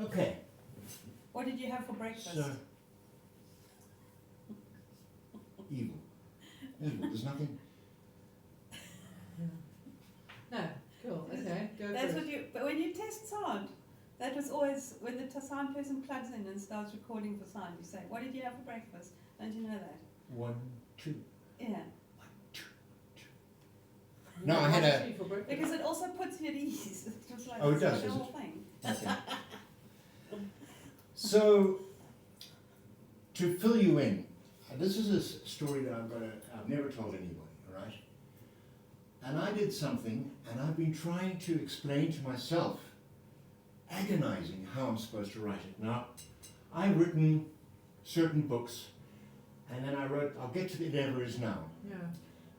Okay. What did you have for breakfast? So, evil. Evil. There's nothing. No, cool, okay, go That's for what it. you. But when you test sound, that was always when the sound person plugs in and starts recording for sound. You say, "What did you have for breakfast?" Don't you know that? 1, 2. Yeah, 1, 2. No, I had a- For breakfast. because it also puts you at ease. It was like Oh, it it's does, the does whole it? thing. Okay. So, to fill you in, this is a story that I've never told anybody, all right? And I did something, and I've been trying to explain to myself, agonizing how I'm supposed to write it. Now, I've written certain books, and then I'll get to the It Ever Is Now. Yeah,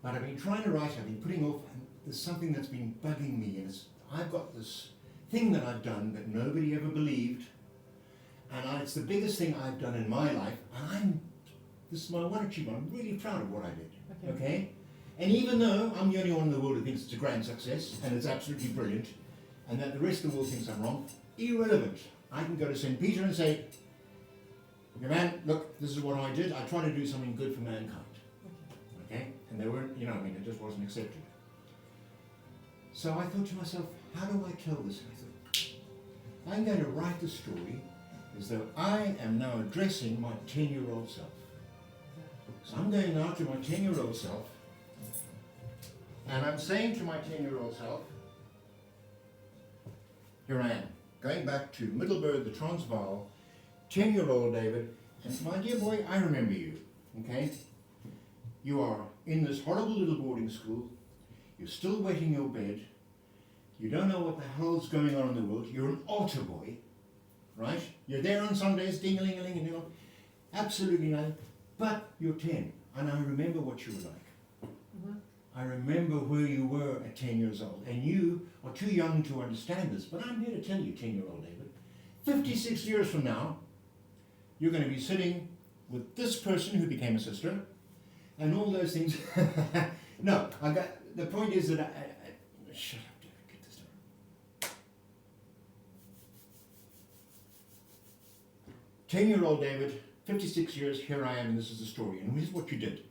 But I've been trying to write, I've been putting off, and there's something that's been bugging me, and I've got this thing that I've done that nobody ever believed, and it's the biggest thing I've done in my life, and this is my one achievement, I'm really proud of what I did, okay? And even though I'm the only one in the world who thinks it's a grand success, and it's absolutely brilliant, and that the rest of the world thinks I'm wrong, irrelevant. I can go to St. Peter and say, "Your man, look, this is what I did, I tried to do something good for mankind." Okay? And they weren't, it just wasn't accepted. So I thought to myself, how do I tell this? And I thought, I'm going to write the story as though I am now addressing my 10-year-old self. So I'm going now to my 10-year-old self, and I'm saying to my 10-year-old self, here I am, going back to Middelburg, the Transvaal, 10-year-old David, and my dear boy, I remember you, okay? You are in this horrible little boarding school, you're still wetting your bed, you don't know what the hell's going on in the world, you're an altar boy, right? You're there on Sundays, ding-a-ling-a-ling, and you're absolutely nothing, but you're 10, and I remember what you were like. Mhm. I remember where you were at 10 years old, and you are too young to understand this, but I'm here to tell you, 10-year-old David, 56 years from now, you're going to be sitting with this person who became a sister, and all those things. No, the point is that shut up, David, get this done. 10-year-old David, 56 years, here I am, and this is the story, and here's what you did.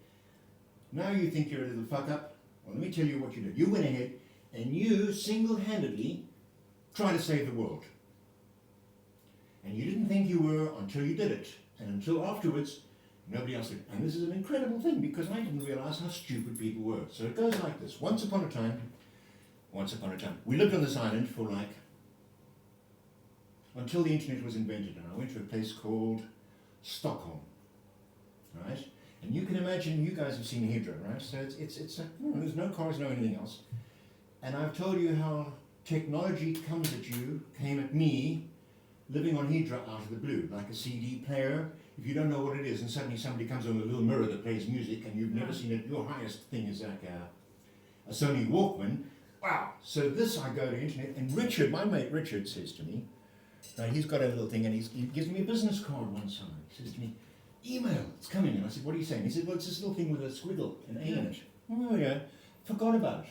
Now you think you're a little fuck up? Well, let me tell you what you did. You went ahead and you single-handedly tried to save the world. And you didn't think you were until you did it. And until afterwards, nobody else did. And this is an incredible thing because I didn't realize how stupid people were. So it goes like this. Once upon a time, we lived on this island for until the internet was invented. And I went to a place called Stockholm, right? And you can imagine, you guys have seen Hydra, right? So there's no cars, no anything else. And I've told you how technology came at me, living on Hydra out of the blue, like a CD player. If you don't know what it is, and suddenly somebody comes on with a little mirror that plays music, and you've never seen it, your highest thing is like a Sony Walkman. Wow! So this, I go to internet, and Richard, my mate Richard, says to me, right, he's got a little thing, and he gives me a business card one side. He says to me, email, it's coming. And I said, what are you saying? He said, well, it's this little thing with a squiggle, an A in it. Oh yeah, forgot about it.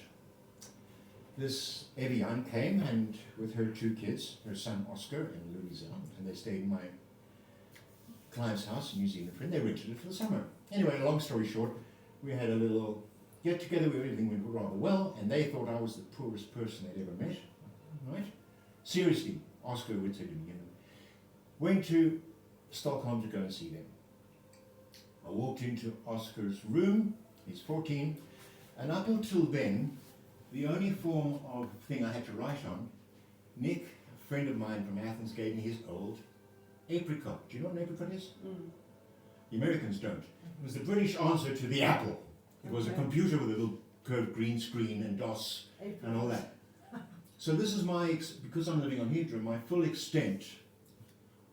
This Evian came and with her 2 kids, her son Oscar and Louisa, and they stayed in my client's house in New Zealand. They rented it for the summer. Anyway, long story short, we had a little get together where everything went rather well, and they thought I was the poorest person they'd ever met. Right? Seriously, Oscar would say to me, went to Stockholm to go and see them. I walked into Oscar's room, he's 14, and up until then, the only form of thing I had to write on, Nick, a friend of mine from Athens, gave me his old apricot. Do you know what an apricot is? Mm. The Americans don't. It was the British answer to the Apple. It was a Okay. computer with a little curved green screen and DOS and all that. So this is because I'm living on Hydra, my full extent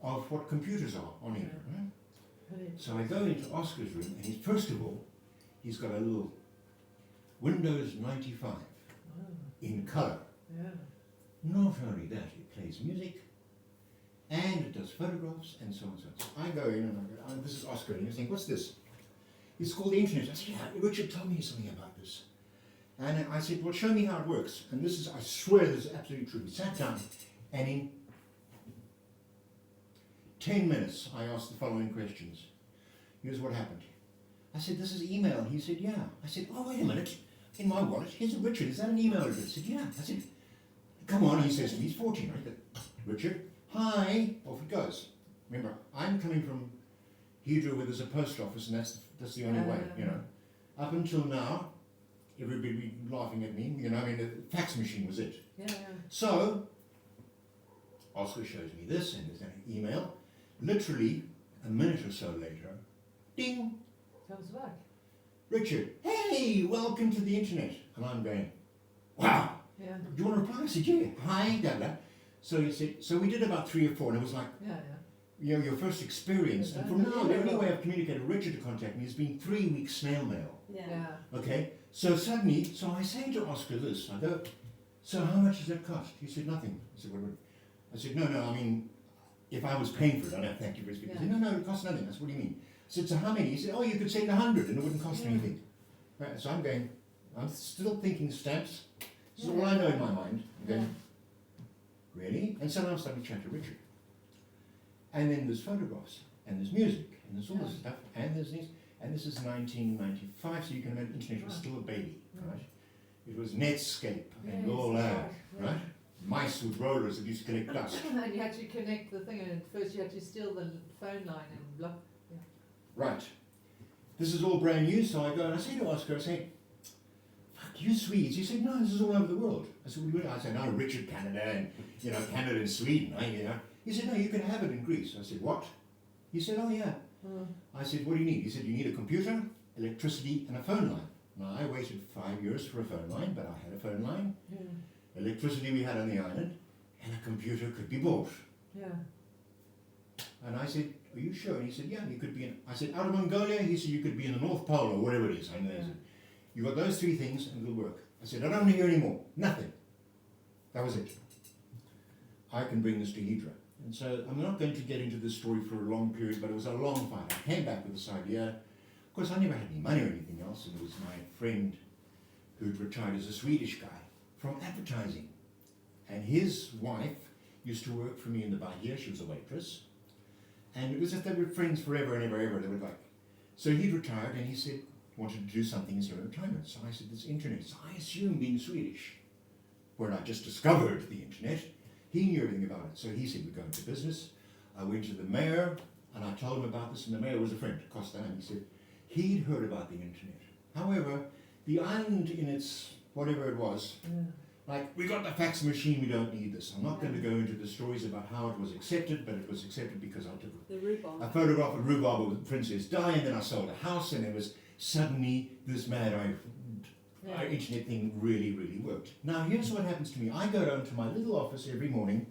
of what computers are on Hydra. Right? So I go into Oscar's room, and first of all, he's got a little Windows 95 in colour. Yeah. Not only that, it plays music, and it does photographs, and so on and so on. So I go in, and I go, this is Oscar, and he's saying, what's this? It's called the internet. I said, yeah, Richard told me something about this. And I said, well, show me how it works. And this is, I swear this is absolutely true. He sat down, and in 10 minutes, I asked the following questions. Here's what happened. I said, this is email. He said, yeah. I said, oh, wait a minute. In my wallet, here's a Richard. Is that an email address? He said, yeah. I said, come on, he says to me, he's 14, right? Richard, hi. Off it goes. Remember, I'm coming from Hedra where there's a post office, and that's the only way, you know. Up until now, everybody be laughing at me, you know, I mean, the fax machine was it. Yeah. So, Oscar shows me this, and there's an email. Literally, a minute or so later, ding, Comes back. Richard, hey, welcome to the internet. And I'm going, wow, Yeah. do you want to reply? I said, yeah, hi, da da. So he said, so we did about 3 or 4, and it was like, Yeah. you know, your first experience. And from now, the only way I've communicated with Richard to contact me has been 3 weeks snail mail. Yeah. Okay? So suddenly, so I say to Oscar this, I go, so how much does that cost? He said, nothing. I said, what? I said, no, I mean, if I was paying for it, I'd have thank you for speaking. He said, no, it costs nothing. I said, what do you mean? I said, so how many? He said, oh, you could send 100 and it wouldn't cost anything. Right, so I'm going, I'm still thinking stamps. This is all I know in my mind. I'm going, really? And so now I'm starting to chat to Richard. And then there's photographs, and there's music, and there's all this stuff, and there's this, and this is 1995, so you can imagine the internet was still a baby, right? It was Netscape and all that, right? Mice with rollers that used to collect dust. And you had to connect the thing, and first you had to steal the phone line and block. Right. This is all brand new, so I go and I say to Oscar, I say, fuck you Swedes. He said, no, this is all over the world. I said, what do you mean? I said, no, Richard, Canada, and, you know, Canada and Sweden, you know. He said, no, you can have it in Greece. I said, what? He said, oh yeah. I said, what do you need? He said, you need a computer, electricity, and a phone line. Now, I waited 5 years for a phone line, but I had a phone line. Electricity we had on the island, and a computer could be bought. Yeah. And I said, are you sure? And he said, yeah, you could be in, I said, out of Mongolia? He said, you could be in the North Pole or whatever it is. I know. He said, you got those 3 things and it'll work. I said, I don't want to hear any more. Nothing. That was it. I can bring this to Hedra. And so I'm not going to get into this story for a long period, but it was a long fight. I came back with this idea. Of course, I never had any money or anything else, and it was my friend who'd retired as a Swedish guy from advertising. And his wife used to work for me in the Bahia. She was a waitress. And it was as if they were friends forever and ever. They were like, so he'd retired, and he said he wanted to do something in his own retirement. So I said, this internet. So I assumed being Swedish, where I just discovered the internet, he knew everything about it. So he said, we're going to business. I went to the mayor, and I told him about this, and the mayor was a friend, Costa, and he said he'd heard about the internet. However, the island in its, whatever it was, like, we got the fax machine, we don't need this. I'm not going to go into the stories about how it was accepted, but it was accepted because I took The rhubarb. a photograph of rhubarb with Princess Di, and then I sold a house, and it was suddenly this mad internet thing really worked. Now here's what happens to me. I go down to my little office every morning.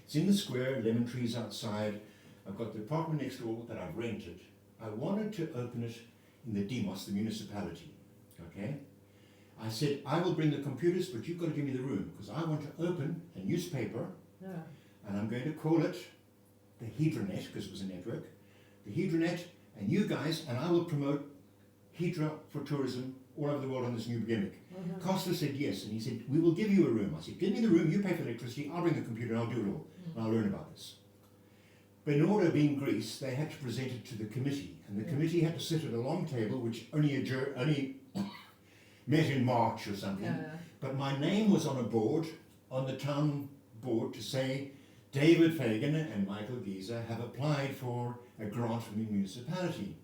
It's in the square, lemon trees outside. I've got the apartment next door that I've rented. I wanted to open it in the Demos, the municipality. Okay? I said, I will bring the computers, but you've got to give me the room, because I want to open a newspaper, and I'm going to call it the Hedranet, because it was a network, the Hedranet, and you guys, and I will promote Hedra for tourism all over the world on this new gimmick. Costa said yes, and he said, we will give you a room. I said, give me the room, you pay for electricity, I'll bring the computer, and I'll do it all, and I'll learn about this. But in order, being Greece, they had to present it to the committee, and the committee had to sit at a long table, which only met in March or something. But my name was on a board, on the town board, to say, David Fagan and Michael Giza have applied for a grant from the municipality.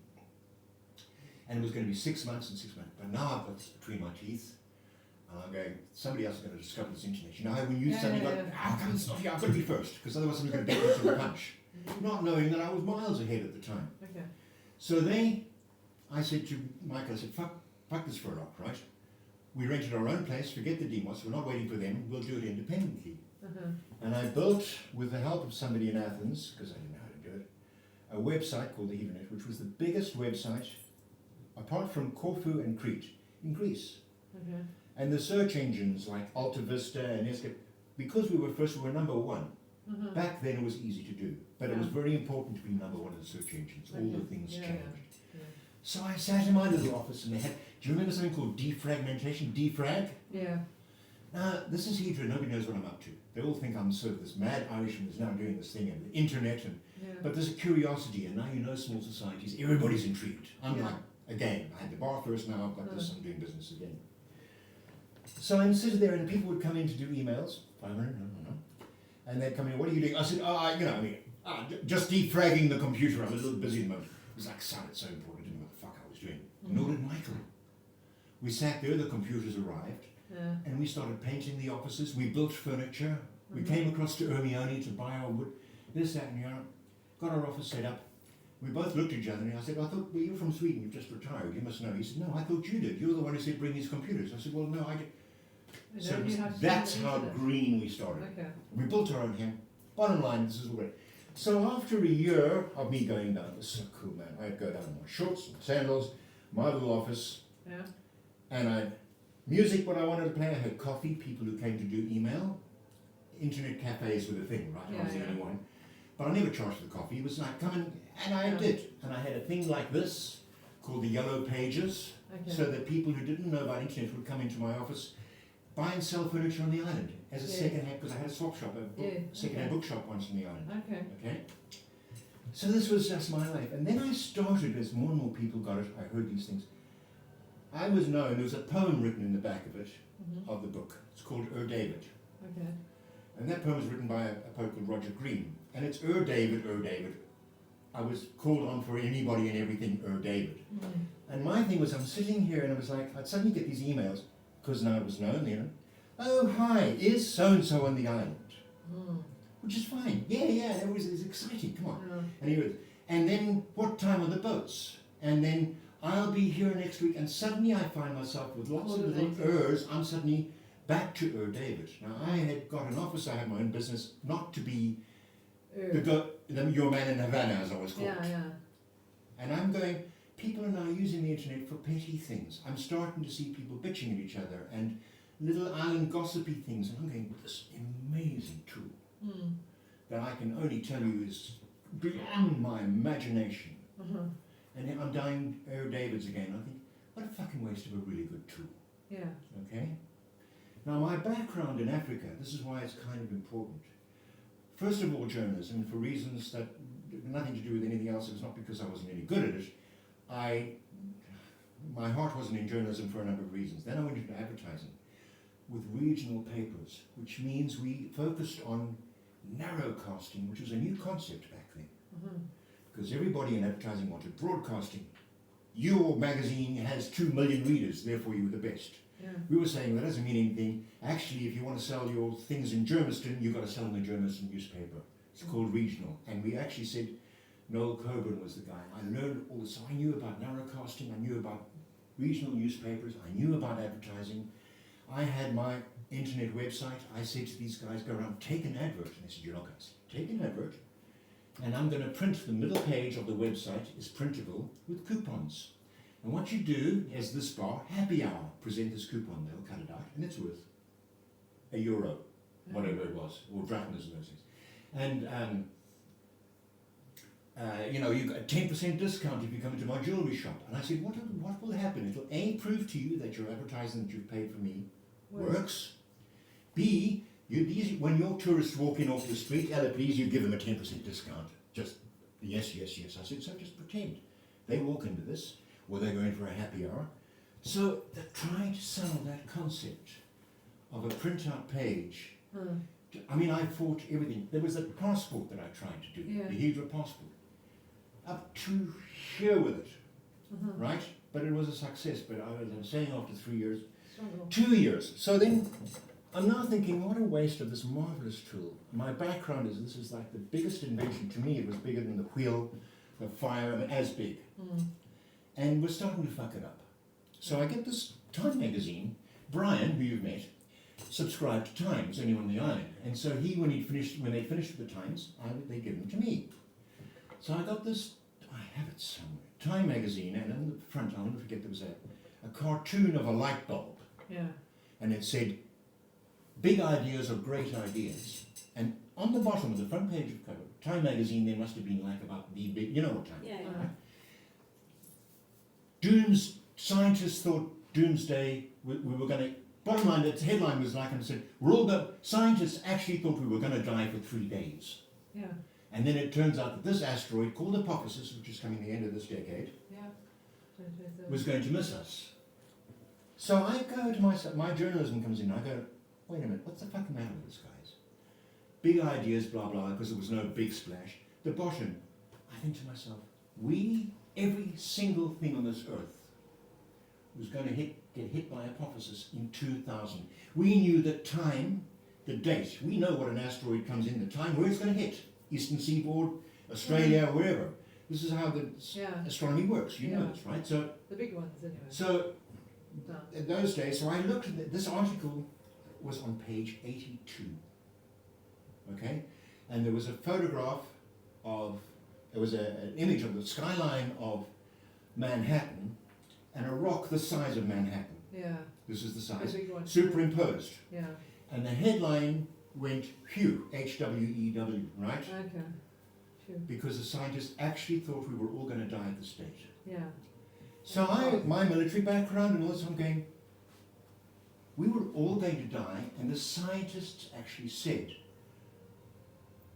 And it was going to be 6 months and 6 months. But now I've got this between my teeth. And I'm going, somebody else is going to discover this internet. You know how when you suddenly go, how come it's not here? I've got to be first. Because otherwise someone's going to beat me to the punch. Not knowing that I was miles ahead at the time. So I said to Michael, I said, fuck this for a lot, right? We rented our own place, forget the Demos, we're not waiting for them, we'll do it independently. And I built, with the help of somebody in Athens, because I didn't know how to do it, a website called the Hedranet, which was the biggest website, apart from Corfu and Crete, in Greece. And the search engines like Alta Vista and Escape, because we were first, we were number 1. Back then it was easy to do, but it was very important to be number 1 in the search engines. All the things changed. So I sat in my little office, and they had, do you remember something called defragmentation? Defrag? Now, this is Hedra, nobody knows what I'm up to. They all think I'm sort of this mad Irishman who's now doing this thing and the internet, and Yeah. but there's a curiosity, and now you know small societies, everybody's intrigued. I'm Yeah. like, again, I had the bar first, now I've got this, I'm doing business again. So I'm sitting there and people would come in to do emails, 500, no. And they'd come in, what are you doing? I said, just defragging the computer, I'm a little busy at the moment. It was like, sounded so important, I didn't know what the fuck I was doing. Nor did Michael. We sat there, the computers arrived, Yeah. and we started painting the offices, we built furniture, we came across to Ermione to buy our wood, this, that, and the other, got our office set up. We both looked at each other, and I said, I thought, well, you're from Sweden, you've just retired, you must know. He said, no, I thought you did, you're the one who said bring these computers. I said, well, no, I did. And So then you have to that's do how it. green we started. Okay. We built our own hand. Bottom line, this is great. So after a year of me going down, this is so cool, man. I'd go down in my shorts, my sandals, my little office, Yeah. and I'd music when I wanted to play. I had coffee, people who came to do email. Internet cafes were the thing, right? I was the Yeah, only one. But I never charged for the coffee. It was like, come in, and I Yeah. did. And I had a thing like this called the Yellow Pages, Okay. so that people who didn't know about internet would come into my office, buy and sell furniture on the island as a Yes. second-hand, because I had a swap shop, a book, Yeah, second-hand okay. bookshop once on the island. Okay. Okay? So this was just my life. And then I started, as more and more people got it, I heard these things. I was known, there was a poem written in the back of it, of the book. It's called David. Okay. And that poem was written by a poet called Roger Green. And it's David, David. I was called on for anybody and everything, David. And my thing was, I'm sitting here and I was like, I'd suddenly get these emails, because now it was known, you know. Oh, hi, is so-and-so on the island? Which is fine. Yeah, it was exciting, come on. Yeah. Anyway, and then what time are the boats? And then I'll be here next week, and suddenly I find myself with lots of little Coordinating. I'm suddenly back to David. Now I had got an office, I had my own business, not to be your man in Havana, as I was called. Yeah. And I'm going, people are now using the internet for petty things. I'm starting to see people bitching at each other and little island gossipy things, and I'm going, with this amazing tool that I can only tell you is beyond my imagination. And then I'm dying David's again. I think, what a fucking waste of a really good tool. Yeah. Okay? Now my background in Africa, this is why it's kind of important. First of all, journalism, for reasons that had nothing to do with anything else. It was not because I wasn't any good at it. My heart wasn't in journalism for a number of reasons. Then I went into advertising with regional papers, which means we focused on narrowcasting, which was a new concept back then. Because everybody in advertising wanted broadcasting. Your magazine has 2 million readers, therefore you were the best. Yeah. We were saying that doesn't mean anything. Actually, if you want to sell your things in Germiston, you've got to sell in the Germiston newspaper. It's called regional. And we actually said, Noel Coburn was the guy. I learned all this. So I knew about narrowcasting, I knew about regional newspapers, I knew about advertising. I had my internet website. I said to these guys, go around, take an advert. And they said, you're not going to take an advert. And I'm going to print the middle page of the website is printable with coupons. And what you do is this bar, happy hour, present this coupon, they'll cut it out, and it's worth €1, whatever it was, or drachmas and those things. And, you got a 10% discount if you come into my jewellery shop. And I said, what will happen? It'll A, prove to you that your advertising that you've paid for me works. B, when your tourists walk in off the street, Ella, please, you give them a 10% discount. Just, yes. I said, so just pretend. They walk into this, or they go in for a happy hour. So they're trying to sell that concept of a printout page. I mean, I fought everything. There was a passport that I tried to do, the Hedra passport. Up to here with it, right? But it was a success. But I was saying after 3 years, 2 years. So then I'm now thinking, what a waste of this marvelous tool. My background is, this is like the biggest invention. To me, it was bigger than the wheel, the fire, and as big. And we're starting to fuck it up. So I get this Time magazine. Brian, who you've met, subscribed to Times, only on the island. And so when they finished with the Times, they give them to me. So I got this, I have it somewhere, Time magazine, and on the front, I'll never forget, there was a cartoon of a light bulb. Yeah. And it said, big ideas are great ideas. And on the bottom of the front page of cover, Time magazine, there must have been like about the big, you know what Time Yeah. Scientists thought doomsday, we were going to Bottom line, the headline was like I said, scientists actually thought we were going to die for 3 days. Yeah. And then it turns out that this asteroid called Apophysis, which is coming the end of this decade, Yeah. 2027. was going to miss us. So I go to my journalism comes in, I go, wait a minute, what's the fucking matter with this, guys? Big ideas, blah, blah, because there was no big splash. The bottom, I think to myself, every single thing on this earth was going to get hit by Apophysis in 2000. We knew the time, the date. We know what an asteroid comes in, the time, where it's going to hit. Eastern seaboard, Australia, wherever. This is how the astronomy works. You know this, right? So the big ones, anyway. So in those days, so I looked at this article was on page 82. Okay, and there was a photograph of, there was an image of the skyline of Manhattan and a rock the size of Manhattan. Yeah. This is the The size, big one. superimposed. Yeah. And the headline went Hugh, H-W-E-W, right? Okay. Sure. Because the scientists actually thought we were all going to die at this date. Yeah. So my military background and all this, I'm going, we were all going to die, and the scientists actually said,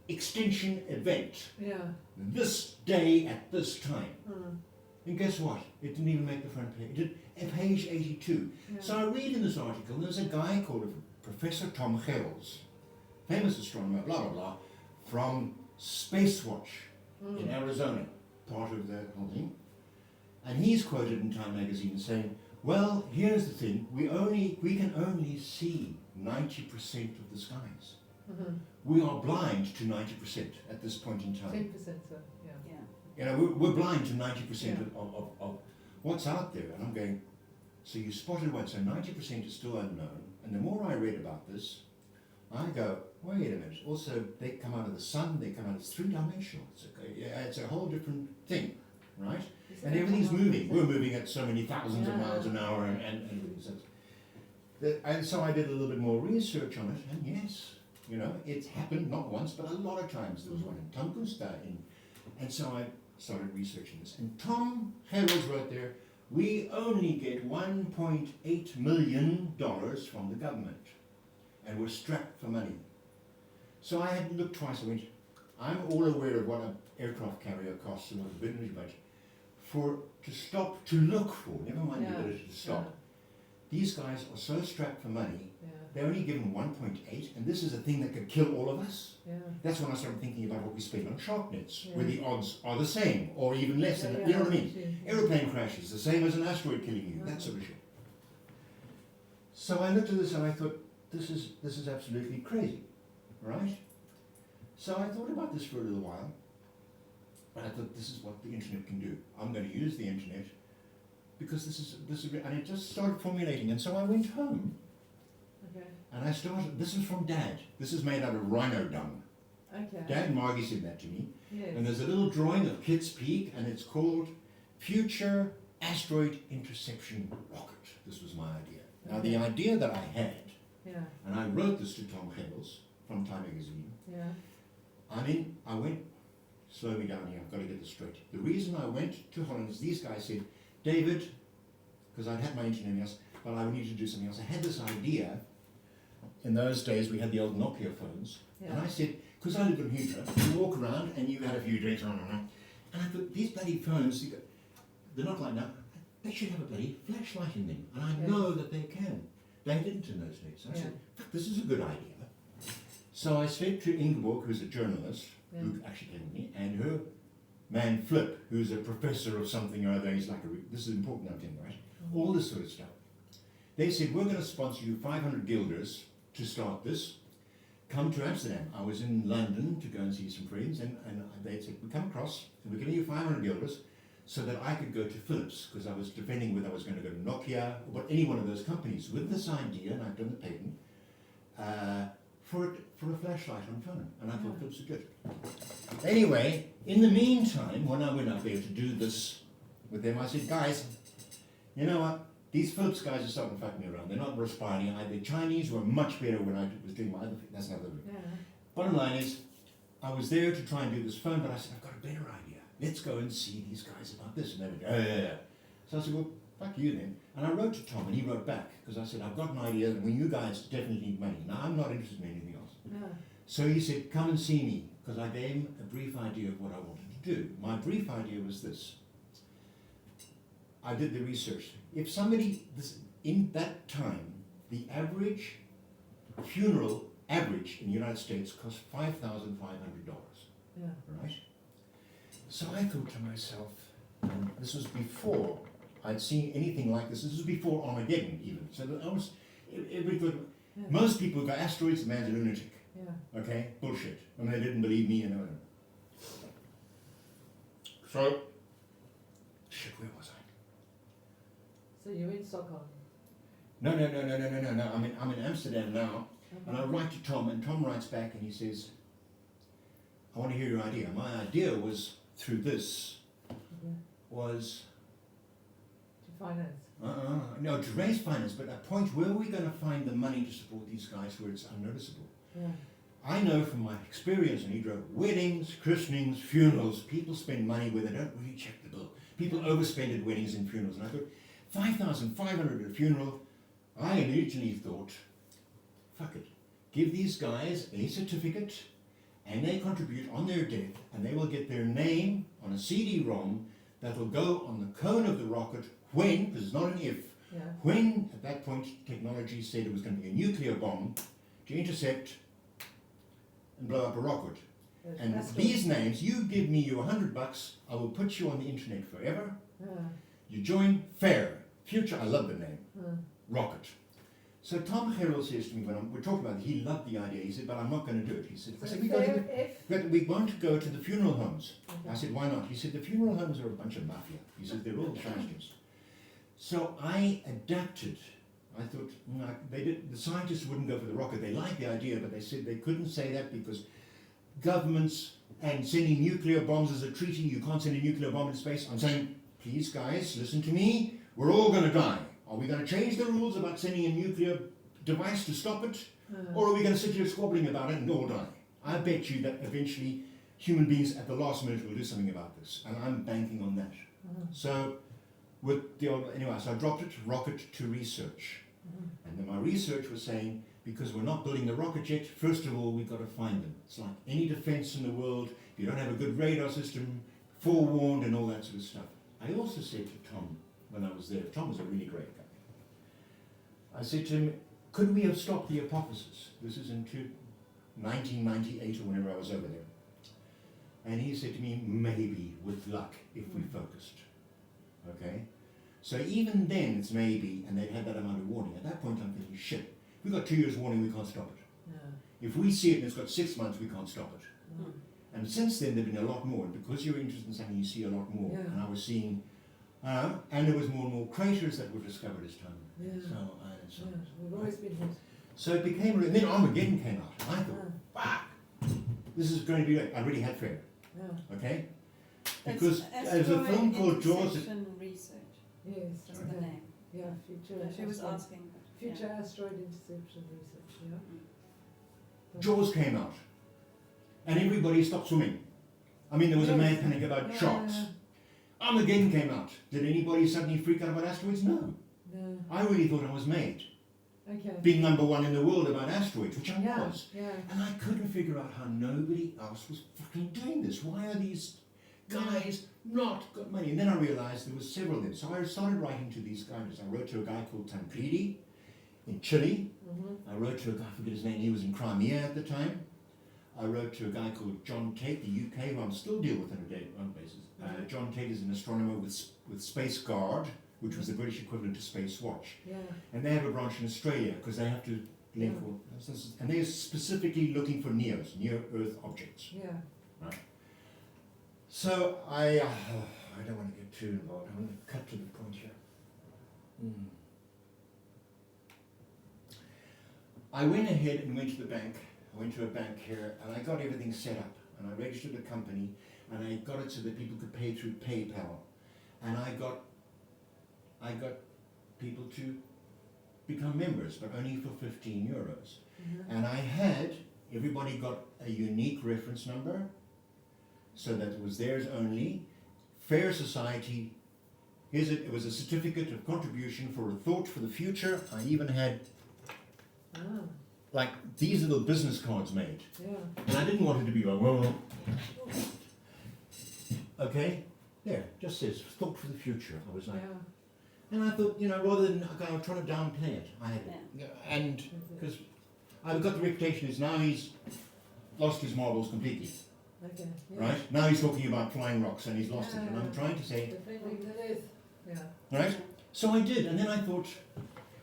extinction event, Yeah. this day at this time. Mm. And guess what? It didn't even make the front page. It did at page 82. Yeah. So I read in this article, there's a guy called Professor Tom Gehrels, famous astronomer, blah, blah, blah, from Spacewatch in Arizona, part of the whole thing. And he's quoted in Time magazine saying, well, here's the thing, we can only see 90% of the skies. Mm-hmm. We are blind to 90% at this point in time. 10%, so, yeah. Yeah. You know, we're blind to 90% Yeah. of what's out there. And I'm going, so you spotted one, so 90% is still unknown. And the more I read about this, I go, wait a minute. Also, they come out of the sun, they come out, it's three-dimensional. It's a whole different thing, right? And everything's moving. We're moving at so many thousands of miles an hour and everything. And so I did a little bit more research on it, and yes, you know, it's happened not once, but a lot of times. There was one in Tunguska, and so I started researching this. And Tom Gehrels wrote there, we only get $1.8 million from the government, and we're strapped for money. So I had looked twice. I went, I'm all aware of what an aircraft carrier costs and what the British budget. To look for, never mind the ability to stop. These guys are so strapped for money, they're only given 1.8, and this is a thing that could kill all of us. Yeah. That's when I started thinking about what we spend on shark nets, where the odds are the same, or even less. You know what I mean? Aeroplane crashes, the same as an asteroid killing you, that sort of shit. So I looked at this and I thought, this is absolutely crazy, right? So I thought about this for a little while, and I thought, this is what the internet can do. I'm going to use the internet because this is, and it just started formulating. And so I went home, and I started. This is from Dad. This is made out of rhino dung. Okay. Dad and Margie said that to me. Yes. And there's a little drawing of Kitt's Peak, and it's called Future Asteroid Interception Rocket. This was my idea. Now the idea that I had, and I wrote this to Tom Gehrels from Time magazine. I went, slow me down here, I've got to get this straight. The reason I went to Holland is these guys said, David, because I'd had my engineering house, but I need to do something else. I had this idea. In those days, we had the old Nokia phones. And I said, because I lived in Heathrow, you walk around and you had a few drinks, and I thought, these bloody phones, they're not like now, they should have a bloody flashlight in them. And I know that they can. They didn't in those days. So I said, fuck, this is a good idea. So I said to Ingeborg, who's a journalist, who actually came with me, and her man Flip, who's a professor of something or other, he's like, this is important, I'm telling you, right? All this sort of stuff. They said, we're going to sponsor you 500 guilders to start this. Come to Amsterdam. I was in London to go and see some friends, and they said, we come across, and we're giving you 500 guilders so that I could go to Philips, because I was defending whether I was going to go to Nokia, or any one of those companies, with this idea, and I've done the patent, for a flashlight on phone, and I thought Philips were good. Anyway, in the meantime, when I went up there to do this with them, I said, guys, you know what? These Philips guys are starting to fuck me around. They're not responding. The Chinese were much better when I was doing my other thing. That's another thing. Bottom line is, I was there to try and do this phone, but I said, I've got a better idea. Let's go and see these guys about this. And they went, yeah. So I said, well, fuck you then. And I wrote to Tom, and he wrote back, because I said, I've got an idea, and when you guys definitely need money. Now, I'm not interested in anything else. Yeah. So he said, come and see me, because I gave him a brief idea of what I wanted to do. My brief idea was this. I did the research. If somebody, in that time, the average funeral average in the United States cost $5,500, Yeah. right? So I thought to myself, and this was before I'd seen anything like this. This was before Armageddon even. So that almost, everybody, Yeah. most people go, asteroids, the man's a lunatic. Yeah. Okay, bullshit. I mean, they didn't believe me and whatever. So, shit, where was I? So you're in Stockholm. No. I'm in Amsterdam now, and I write to Tom, and Tom writes back, and he says, "I want to hear your idea." My idea was through this Okay. was To finance. no, to raise finance, but a point where are we going to find the money to support these guys where it's unnoticeable? Yeah. I know from my experience in Hydro, weddings, christenings, funerals, people spend money where they don't really check the bill. People overspend at weddings and funerals. And I thought, 5,500 at a funeral, I immediately thought, fuck it. Give these guys a certificate and they contribute on their death and they will get their name on a CD-ROM that will go on the cone of the rocket when, because it's not an if, Yeah. when at that point technology said it was going to be a nuclear bomb to intercept and blow up a rocket. And That's these names, you give me your $100, I will put you on the internet forever. Yeah. You join FAIR, Future, I love the name, Yeah. Rocket. So Tom Harrell says to me when we're talking about it, he loved the idea. He said, but I'm not going to do it. He said, I said, we won't go to the funeral homes. I said, why not? He said, the funeral homes are a bunch of mafia. He said, they're all shiners. So I adapted. I thought, no, the scientists wouldn't go for the rocket. They liked the idea, but they said they couldn't say that because governments and sending nuclear bombs as a treaty, you can't send a nuclear bomb into space. I'm saying, please guys, listen to me. We're all going to die. Are we going to change the rules about sending a nuclear device to stop it? Or are we going to sit here squabbling about it and all die? I bet you that eventually human beings at the last minute will do something about this. And I'm banking on that. So, anyway, so I dropped it, rocket to research. And then my research was saying, because we're not building the rocket yet, first of all, we've got to find them. It's like any defense in the world, if you don't have a good radar system, forewarned and all that sort of stuff. I also said to Tom, when I was there, Tom was a really great guy. I said to him, could we have stopped the Apophysis? This is in 1998 or whenever I was over there. And he said to me, maybe, with luck, if we focused. Okay? So even then, it's maybe, and they've had that amount of warning. At that point, I'm thinking, shit, we've got 2 years warning, we can't stop it. Yeah. If we see it and it's got 6 months, we can't stop it. Mm. And since then, there have been a lot more. And because you're interested in something, you see a lot more. Yeah. And I was seeing, and there was more and more craters that were discovered as time. Yeah. So We've always been hit. so it became, and then Armageddon came out. And I thought, fuck, this is going to be great. I already had fair, Yeah. okay? That's Because there's a film called Jaws. Intersection Research. Yes. That's yeah. the name. Yeah. Future. No, she was asteroid- asking. Future asteroid interception research. Yeah. Jaws came out. And everybody stopped swimming. I mean, there was a mad panic about Yeah. sharks. Armageddon came out. Did anybody suddenly freak out about asteroids? No. No. I really thought I was made. Okay. Being #1 in the world about asteroids, which I Yeah. was. Yeah. And I couldn't figure out how nobody else was fucking doing this. Why are these guys not got money? And then I realized there was several of them. So I started writing to these guys. I wrote to a guy called Tancredi in Chile. I wrote to a guy, I forget his name, he was in Crimea at the time. I wrote to a guy called John Tate, the UK, who I'm still deal with on a day-to-day basis. John Tate is an astronomer with Space Guard, which was the British equivalent to Space Watch. Yeah. And they have a branch in Australia because they have to link all, and they're specifically looking for NEOs, near-Earth objects. Yeah. So I don't want to get too involved. I'm going to cut to the point here. I went ahead and went to the bank. I went to a bank here and I got everything set up and I registered the company and I got it so that people could pay through PayPal. And I got people to become members, but only for €15. And everybody got a unique reference number, so that it was theirs only. Fair Society it was a certificate of contribution for a thought for the future. I even had, Ah, like, these little business cards made. yeah. And I didn't want it to be like, well, okay, there, just says, thought for the future. I was like, Yeah. and I thought, you know, rather than, okay, I'm trying to downplay it, I had it. And, because I've got the reputation is now he's lost his marbles completely, Okay. Yeah. right? Now he's talking about flying rocks and he's lost it. And I'm trying to say, Definitely that is. Yeah. right? So I did, and then I thought,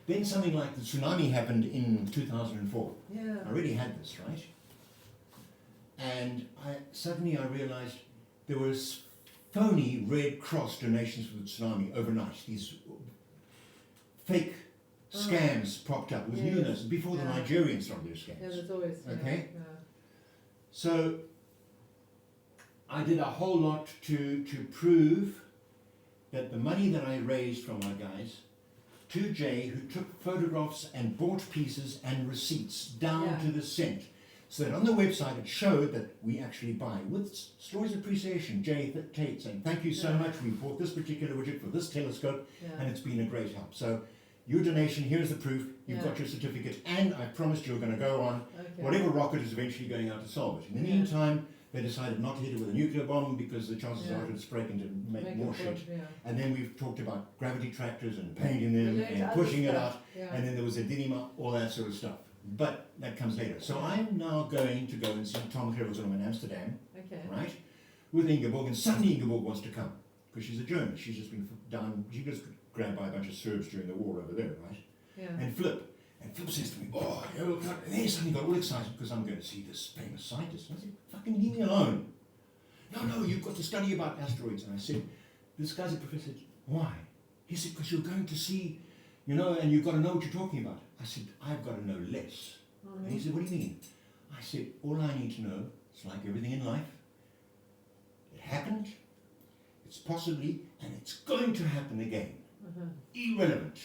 then something like the tsunami happened in 2004. Yeah. I already had this, right? And suddenly I realized there was phony Red Cross donations for the tsunami overnight. These fake scams popped up. It was Yes. new this before the Yeah. Nigerians started their scams. Yeah, there's always. Okay. Yeah. So I did a whole lot to prove that the money that I raised from our guys to Jay, who took photographs and bought pieces and receipts down Yeah. to the cent, so that on the website it showed that we actually buy. With stories of appreciation, Jay Tate saying, thank you so Yeah. much, we bought this particular widget for this telescope, Yeah. and it's been a great help. So your donation, here's the proof, you've Yeah. got your certificate, and I promised you're going to go on Okay. whatever rocket is eventually going out to solve it. In the Yeah. meantime, they decided not to hit it with a nuclear bomb because the chances Yeah. are it's breaking to make Make more it shit. good, Yeah. And then we've talked about gravity tractors and painting them Related and other pushing it stuff. out. Yeah. And then there was a Dinima, all that sort of stuff. But that comes later. So I'm now going to go and see Tom Gerrelson in Amsterdam, Okay. right, with Ingeborg. And suddenly Ingeborg wants to come because she's a German. She's just been down, she was grabbed by a bunch of Serbs during the war over there, right? Yeah. And Flip says to me, oh, you know, and then he suddenly got all excited because I'm going to see this famous scientist. And I said, fucking leave me alone. No, you've got to study about asteroids. And I said, this guy's a professor. Why? He said, because you're going to see, you know, and you've got to know what you're talking about. I said, I've got to know less. And he said, what do you mean? I said, all I need to know, it's like everything in life. It happened, it's possibly, and it's going to happen again. Uh-huh. Irrelevant.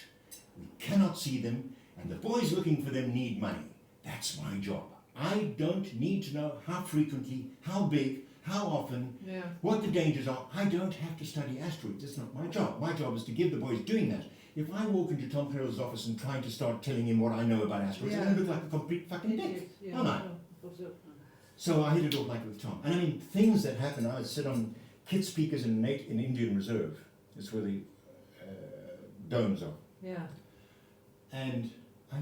We cannot see them, and the boys looking for them need money. That's my job. I don't need to know how frequently, how big, how often, Yeah. what the dangers are. I don't have to study asteroids. It's not my job. My job is to give the boys doing that. If I walk into Tom Carroll's office and trying to start telling him what I know about asteroids, I'm Yeah. going to look like a complete fucking dick. Yeah. aren't I? So I hit it off like with Tom. And I mean, things that happen, I would sit on kid speakers in Indian Reserve. It's where the domes are. Yeah. And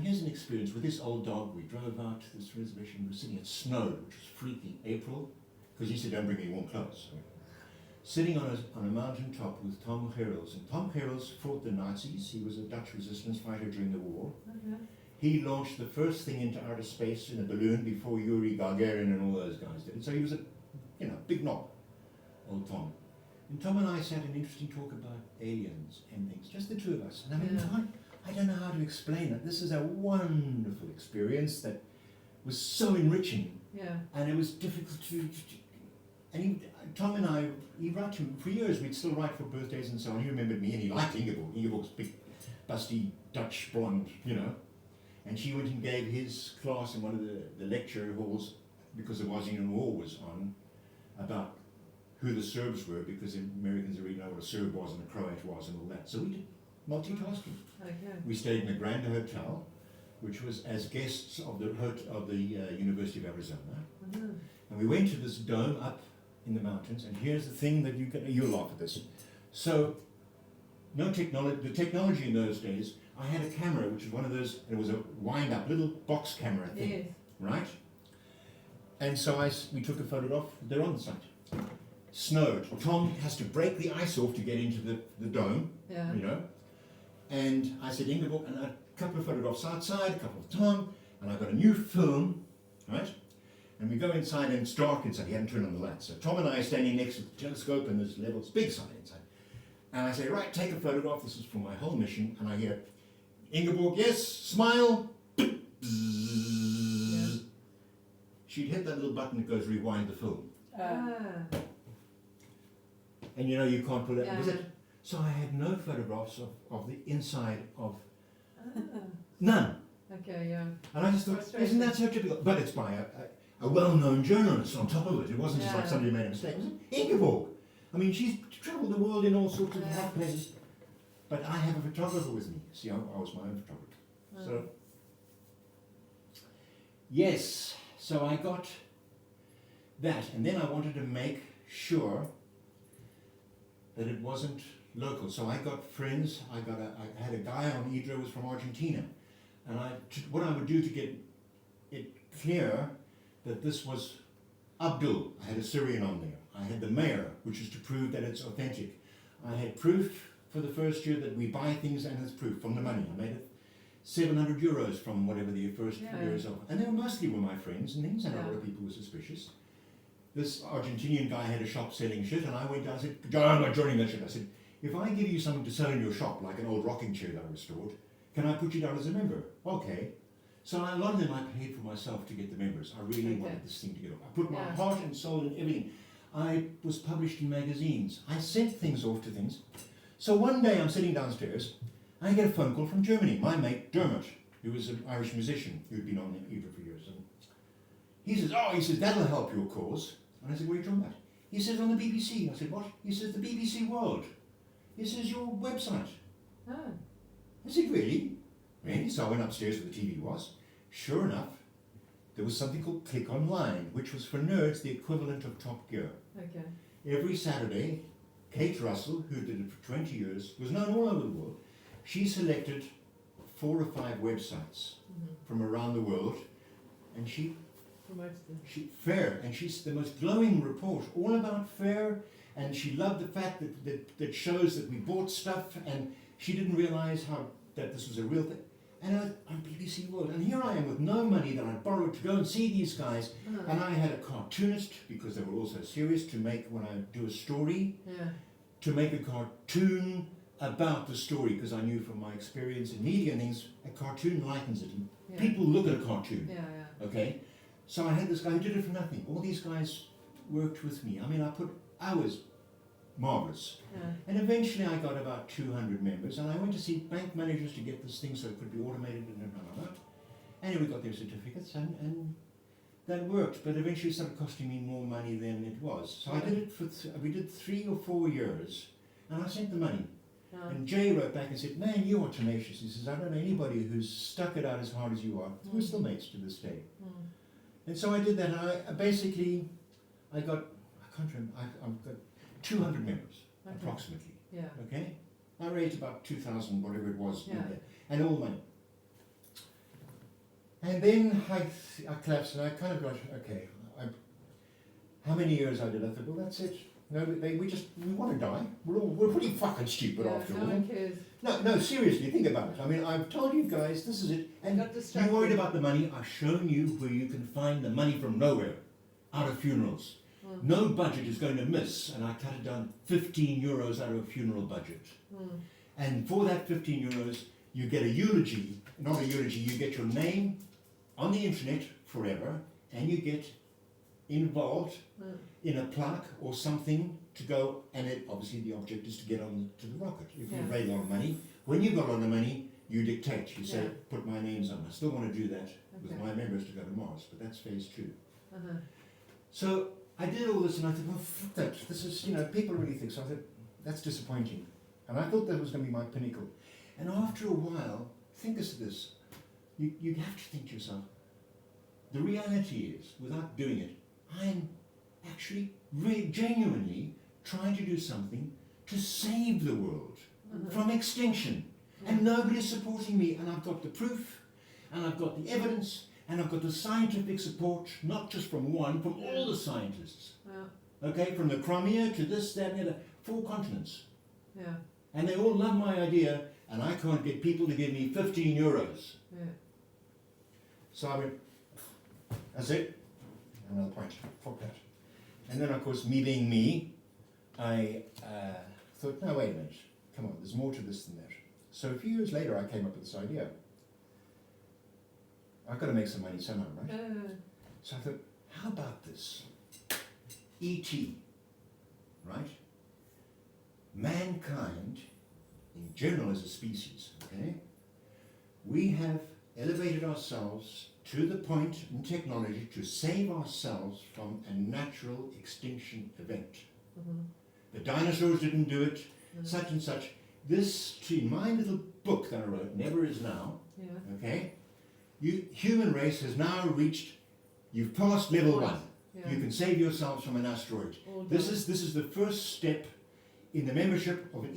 here's an experience with this old dog. We drove out to this reservation. We were sitting, it snowed, which was freaky, April, because he said, don't bring any warm clothes. So, sitting on a mountain top with Tom Gerrels. And Tom Gerrels fought the Nazis. He was a Dutch resistance fighter during the war. Okay. He launched the first thing into outer space in a balloon before Yuri Gagarin and all those guys did it. So he was a, big knob, old Tom. And Tom and I sat in an interesting talk about aliens and things, just the two of us. And I mean, Yeah. I don't know how to explain it. This is a wonderful experience that was so enriching, Yeah. and it was difficult to and Tom and I, he wrote to him, for years we'd still write for birthdays and so on. He remembered me and he liked Ingeborg. Ingeborg's big, busty Dutch blonde, And she went and gave his class in one of the lecture halls, because the Washington War was on, about who the Serbs were, because the Americans already know what a Serb was and a Croat was and all that. So we did multitasking. Okay. We stayed in the Grand Hotel, which was as guests of the University of Arizona. Uh-huh. And we went to this dome up in the mountains, and here's the thing that you'll laugh at this. So, no technology, the technology in those days, I had a camera, which was one of those, it was a wind-up little box camera thing, Yes. right? And so we took a photograph, they're on the site. Snowed. Tom has to break the ice off to get into the dome, Yeah. And I said, Ingeborg, and a couple of photographs outside, a couple of Tom, and I've got a new film, right? And we go inside and it's dark inside. He hadn't turned on the lights. So Tom and I are standing next to the telescope and there's levels, big sign inside. And I say, right, take a photograph. This is for my whole mission. And I hear, Ingeborg, yes, smile. Bzzz. She'd hit that little button that goes rewind the film. Ah. And you can't pull it. Yeah. Was it? So I had no photographs of the inside of, Ah. none. Okay. Yeah. And I just thought, Frustrating. isn't that so typical? But it's by a well-known journalist on top of it. It wasn't just like Yeah. somebody made a mistake. It was Ingeborg. I mean, she's travelled the world in all sorts of Yeah. hot places. But I have a photographer with me. See, I was my own photographer. So, yes, so I got that, and then I wanted to make sure that it wasn't local. So I got friends. I had a guy on Hydro who was from Argentina, and what I would do to get it clear that this was Abdul. I had a Syrian on there. I had the mayor, which is to prove that it's authentic. I had proof for the first year that we buy things, and it's proof from the money. I made it 700 euros from whatever the first years of, and they mostly were my friends and things, and a lot of people were suspicious. This Argentinian guy had a shop selling shit, and I went down and said, I'm not joining that shit. I said, if I give you something to sell in your shop, like an old rocking chair that I restored, can I put you down as a member? Okay. So a lot of them I paid for myself to get the members. I really wanted this thing to get off. I put my heart and soul in everything. I was published in magazines. I sent things off to things. So one day I'm sitting downstairs, and I get a phone call from Germany. My mate Dermot, who was an Irish musician who'd been on the Hydro for years. And he says, that'll help your cause. And I said, what are you talking about? He says, on the BBC. I said, what? He says, the BBC World. He says, your website. Oh. I said, really? Really? So I went upstairs where the TV was. Sure enough, there was something called Click Online, which was for nerds the equivalent of Top Gear. Okay. Every Saturday, Kate Russell, who did it for 20 years, was known all over the world. She selected 4 or 5 websites from around the world, and she fair, and she's the most glowing report, all about fair, and she loved the fact that shows that we bought stuff, and she didn't realize that this was a real thing. And on BBC World, and here I am with no money that I borrowed to go and see these guys, and I had a cartoonist, because they were also serious, to make, when I do a story, to make a cartoon about the story, because I knew from my experience in media and things, a cartoon lightens it, and people look at a cartoon, okay? So I had this guy who did it for nothing. All these guys worked with me. I mean, I put hours, marvellous. And eventually I got about 200 members, and I went to see bank managers to get this thing so it could be automated and blah, blah, blah. And we got their certificates, and that worked, but eventually it started costing me more money than it was. So I did it for, we did 3 or 4 years, and I sent the money. And Jay wrote back and said, man, you are tenacious. He says, I don't know anybody who's stuck it out as hard as you are. We're still mates to this day. And so I did that, and I've got 200 members, approximately. Okay? I raised about 2,000, whatever it was, and all money. And then I collapsed, and I kind of got, okay, how many years I did? I thought, well, that's it. No, we want to die. We're pretty fucking stupid after all. No one cares. No, seriously, think about it. I mean, I've told you guys, this is it. And you're worried about the money. I've shown you where you can find the money from nowhere, out of funerals. No budget is going to miss, and I cut it down 15 euros out of a funeral budget. And for that 15 euros, you get a eulogy, not a eulogy, you get your name on the internet forever, and you get involved in a plaque or something to go, and obviously the object is to get on to the rocket. If you've raised a lot of money, when you've got a lot of money, you dictate, you say, put my names on. I still want to do that with my members to go to Mars, but that's phase 2. So I did all this, and I thought, well, fuck that. This is, people really think so. I thought, that's disappointing. And I thought that was going to be my pinnacle. And after a while, think of this. You have to think to yourself, the reality is, without doing it, I'm actually genuinely trying to do something to save the world from extinction. And nobody's supporting me, and I've got the proof, and I've got the evidence, and I've got the scientific support, not just from one, from all the scientists. Okay, from the Crimea to this, that, and the other, 4 continents. And they all love my idea, and I can't get people to give me 15 euros. So I went, that's it. Another point, fuck that. And then, of course, me being me, I thought, no, wait a minute, come on, there's more to this than that. So a few years later, I came up with this idea. I've got to make some money somehow, right? So I thought, how about this? E.T., right? Mankind, in general as a species, okay? We have elevated ourselves to the point in technology to save ourselves from a natural extinction event. The dinosaurs didn't do it, such and such. in my little book that I wrote, Never Is Now, Yeah. okay, human race has now reached, you've passed level 1. Yeah. You can save yourselves from an asteroid. All This done. is the first step in the membership of an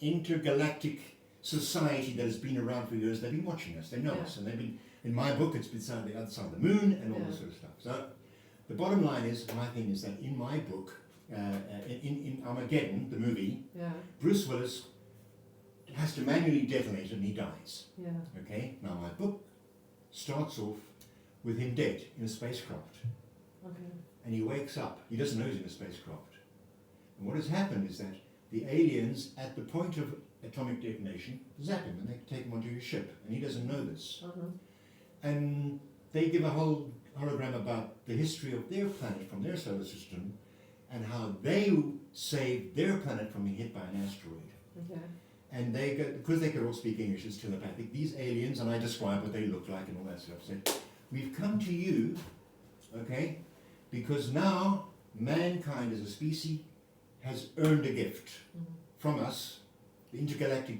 intergalactic society that has been around for years. They've been watching us, they know Yeah. us, and they've been, in my book, it's beside the other side of the moon and all Yeah. this sort of stuff. So the bottom line is, my thing is that in my book, in Armageddon, the movie, Yeah. Bruce Willis has to manually detonate it and he dies. Yeah. Okay, now my book starts off with him dead in a spacecraft. Okay. And he wakes up. He doesn't know he's in a spacecraft. And what has happened is that the aliens, at the point of atomic detonation, zap him and they take him onto his ship. And he doesn't know this. Uh-huh. And they give a whole hologram about the history of their planet from their solar system and how they saved their planet from being hit by an asteroid. Okay. And they go, because they could all speak English, it's telepathic, these aliens, and I describe what they look like and all that stuff, said, we've come to you, okay, because now mankind as a species has earned a gift from us, the intergalactic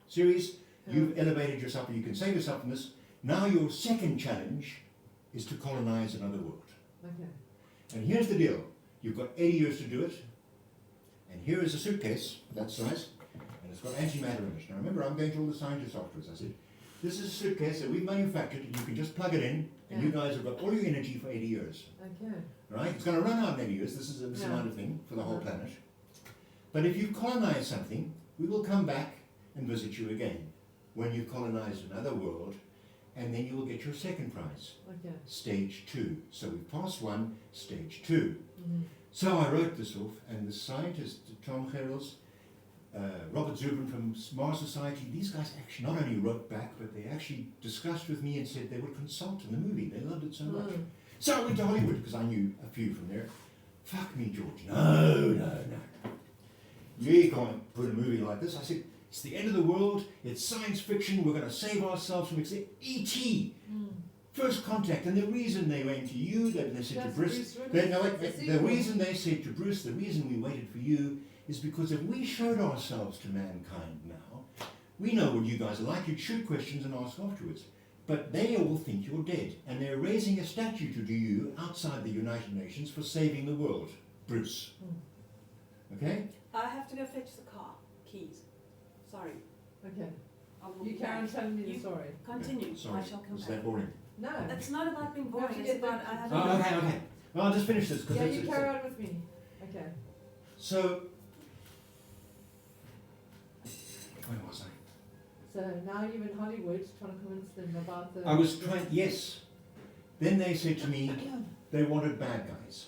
series. You've elevated yourself and you can save yourself from this. Now your second challenge is to colonize another world. Okay. And here's the deal. You've got 80 years to do it. And here is a suitcase, that size, and it's got antimatter in it. Now remember, I'm going to all the scientists afterwards. I said, this is a suitcase that we've manufactured, and you can just plug it in, and you guys have got all your energy for 80 years. Okay. Right? It's going to run out in 80 years. This is this amount of thing for the whole planet. But if you colonize something, we will come back and visit you again when you've colonized another world, and then you will get your second prize. Okay. Stage 2. So we've passed 1, stage 2. Mm-hmm. So I wrote this off, and the scientists, Tom Herrels, Robert Zubrin from Mars Society, these guys actually not only wrote back, but they actually discussed with me and said they would consult in the movie. They loved it so much. So I went to Hollywood, because I knew a few from there. Fuck me, George. No. You can't put a movie like this. I said, it's the end of the world, it's science fiction, we're going to save ourselves from E.T. First contact, and the reason they went to you, they said to Bruce, the reason they said to Bruce, the reason we waited for you is because if we showed ourselves to mankind now, we know what you guys are like, you'd shoot questions and ask afterwards. But they all think you're dead, and they're raising a statue to you outside the United Nations for saving the world. Bruce. Okay? I have to go fetch the car keys. Sorry. Okay. I will You be carry on back. telling me the You story. Continue. Sorry. I shall come Is back. that boring? No. It's not about being We have boring. to It's get about the- I have Oh, to. okay. Well, I'll just finish this. 'cause Yeah, it's- you carry on with me. Okay. So, where was I? So now you're in Hollywood trying to convince them about the... I was trying, yes. Then they said to me, they wanted bad guys.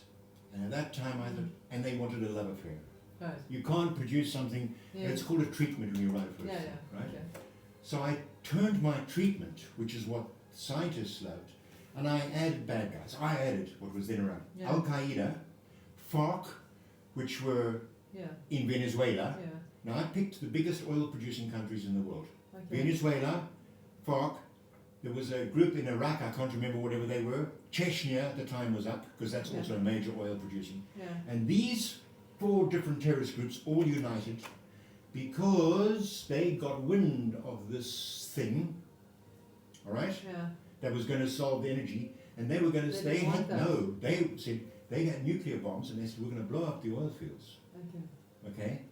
And at that time I thought, and they wanted a love affair. Right. You can't produce something, Yeah. it's called a treatment when you write a first Yeah, thing, yeah. right? Okay. So I turned my treatment, which is what scientists loved, and I added bad guys. I added what was then around. Yeah. Al-Qaeda, FARC, which were Yeah. in Venezuela. Yeah. Now I picked the biggest oil producing countries in the world. Okay. Venezuela, FARC, there was a group in Iraq, I can't remember whatever they were. Chechnya at the time was up, because that's Yeah. also a major oil producing. Yeah. And these 4 different terrorist groups all united because they got wind of this thing, all right, Yeah. that was going to solve the energy, and they were going to, They didn't want that. they said, they had nuclear bombs, and they said, we're going to blow up the oil fields, Okay. okay?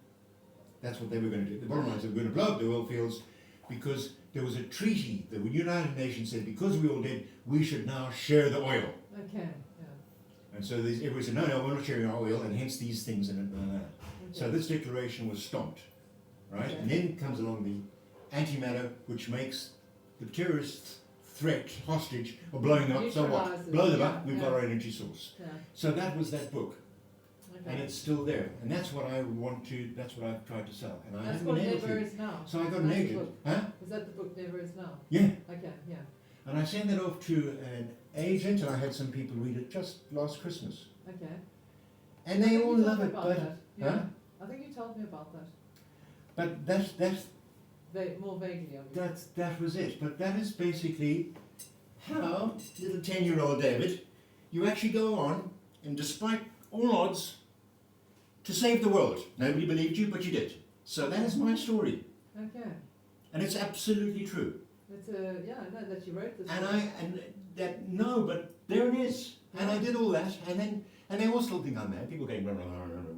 That's what they were going to do. The bottom line is, we're going to blow up the oil fields because there was a treaty, the United Nations said, because we all did, we should now share the oil. Okay. Yeah. And so everybody said, no, we're not sharing our oil, and hence these things and Okay. So this declaration was stomped, right? Okay. And then comes along the antimatter, which makes the terrorist threat, hostage, of blowing them up. So what? Neutralises, Blow them yeah, up, we've yeah. got our energy source. Yeah. So that was that book, Okay. and it's still there. And that's what I want to, that's what I've tried to sell. And I That's haven't what been able Never to. Is Now. So I got an That's the agent. book. Huh? Is that the book Never Is Now? Yeah. Okay. Yeah. And I sent that off to an agent, and I had some people read it just last Christmas. Okay. And I they think all you told love me it, about but, that. Yeah. huh? I think you told me about that. But that's More vaguely, I mean. that was it. But that is basically how little 10-year-old David, you actually go on, and despite all odds, to save the world. Nobody believed you, but you did. So that is my story, Okay. and it's absolutely true. It's yeah, I know that you wrote this. But there it is. And I did all that, and they all still think I'm mad. People going,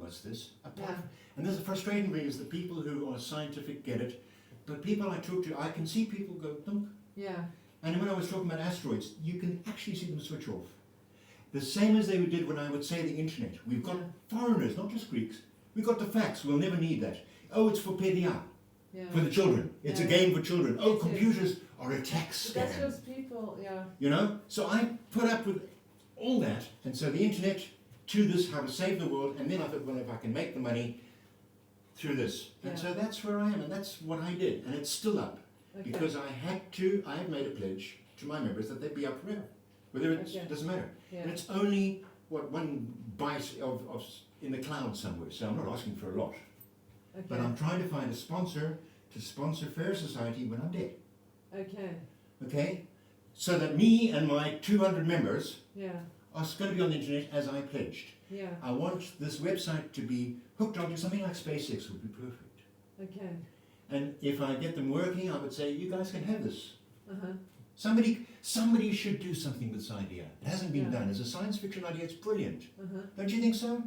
what's this? Yeah. And there's a frustrating thing is that people who are scientific get it, but people I talk to, I can see people go, thunk. Yeah. And when I was talking about asteroids, you can actually see them switch off. The same as they did when I would say the internet. We've got foreigners, not just Greeks. We've got the facts. We'll never need that. Oh, it's for PDA, Yeah. for the children. It's a game for children. Oh, Yes, yes. computers are a tax But that's scam. just people. Yeah. You know? So I put up with all that, and so the internet to this, how to save the world, and then I thought, well, if I can make the money through this. And Yeah. so that's where I am, and that's what I did. And it's still up. Okay. Because I have made a pledge to my members that they'd be up forever. Whether it Okay. doesn't matter. Yeah. And it's only, one bite of in the cloud somewhere, so I'm not asking for a lot. Okay. But I'm trying to find a sponsor to sponsor Fair Society when I'm dead. Okay. Okay? So that me and my 200 members Yeah. are going to be on the internet as I pledged. Yeah. I want this website to be hooked onto something like SpaceX would be perfect. Okay. And if I get them working, I would say, you guys can have this. Uh-huh. Somebody should do something with this idea. It hasn't been Yeah. done. As a science fiction idea, it's brilliant. Uh-huh. Don't you think so?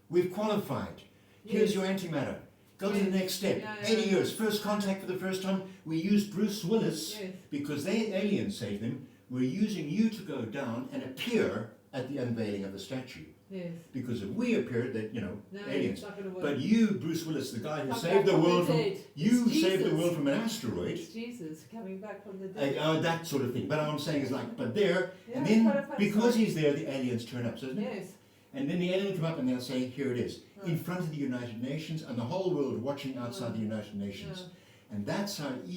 We've qualified. Here's Yes. your antimatter. Go to the Yes. next step. Yeah, 80 yeah. years, first contact for the first time. We used Bruce Willis Yes. because aliens saved him. We're using you to go down and appear at the unveiling of the statue. Yes. Because if we appeared, that, No, aliens. it's not going to work. But you, Bruce Willis, the guy who Come saved back the from world from, dead. you It's saved the Jesus. world from an asteroid. It's Jesus coming back from the dead. That sort of thing. But what I'm saying is like, but there, Yeah, and it's then quite a fun because story. he's there, the aliens turn up, doesn't it? Yes. And then the alien come up and they'll say, here it is, in Right. front of the United Nations and the whole world watching outside the United Nations. Yeah. And that's how It's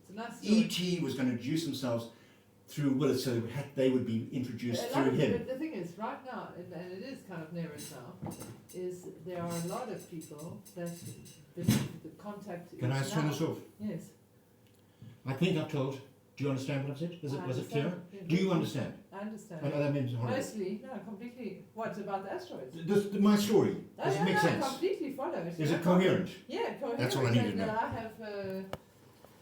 a nice story. E.T. was going to introduce themselves through Willis, so they would be introduced A lot through of- him. But the thing is, right now, and it is kind of near us now, is there are a lot of people that the contact. Can I is turn now. this off? Yes. I think I've told. Do you understand what I've said? I Was it clear? understand. Yeah, Do you understand? I understand. I know that means horrible. Mostly, no, completely. What about the asteroids? My story, Oh, does yeah, it make no, sense? completely follow it. Is No it problem. coherent? Yeah, coherent. That's all I need to and know. that I have